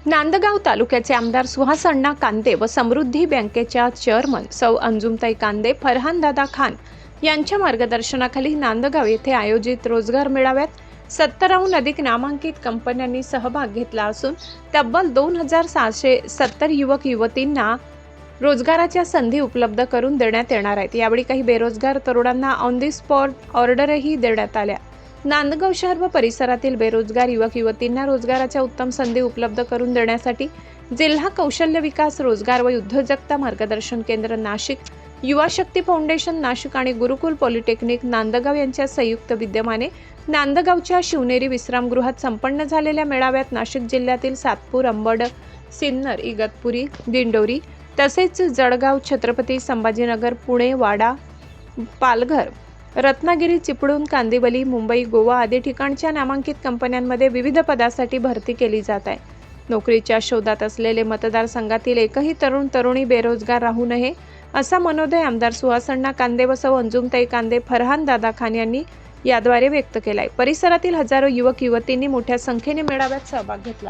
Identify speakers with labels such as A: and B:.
A: नांदगाव तालुक्याचे आमदार सुहास अण्णा कांदे व समृद्धी बँकेच्या चेअरमन सौ अंजुमताई कांदे, फरहान दादा खान यांच्या मार्गदर्शनाखाली नांदगाव येथे आयोजित रोजगार मेळाव्यात 70हून अधिक नामांकित कंपन्यांनी सहभाग घेतला असून तब्बल 2670 युवक युवतींना रोजगाराच्या संधी उपलब्ध करून देण्यात येणार आहेत। यावेळी काही बेरोजगार तरुणांना ऑन दी स्पॉट ऑर्डरही देण्यात आल्या। नांदगाव शहर व परिसरातील बेरोजगार युवक युवतींना रोजगाराच्या उत्तम संधी उपलब्ध करून देण्यासाठी जिल्हा कौशल्य विकास, रोजगार व उद्योजकता मार्गदर्शन केंद्र नाशिक, युवा शक्ती फाउंडेशन नाशिक आणि गुरुकुल पॉलिटेक्निक नांदगाव यांच्या संयुक्त विद्यमाने नांदगावच्या शिवनेरी विश्रामगृहात संपन्न झालेल्या मेळाव्यात नाशिक जिल्ह्यातील सातपूर, अंबड, सिन्नर, इगतपुरी, दिंडोरी तसेच जळगाव, छत्रपती संभाजीनगर, पुणे, वाडा, पालघर, रत्नागिरी, चिपळूण, कांदिवली, मुंबई, गोवा आदी ठिकाणच्या नामांकित कंपन्यांमध्ये विविध पदासाठी भरती केली जात आहे। नोकरीच्या शोधात असलेले मतदारसंघातील एकही तरुणी बेरोजगार राहू नये असा मनोदय आमदार सुहास अण्णा कांदे व सौ अंजुमताई कांदे, फरहान दादा खान यांनी याद्वारे व्यक्त केलाय। परिसरातील हजारो युवक युवतींनी मोठ्या संख्येने मेळाव्यात सहभाग घेतला।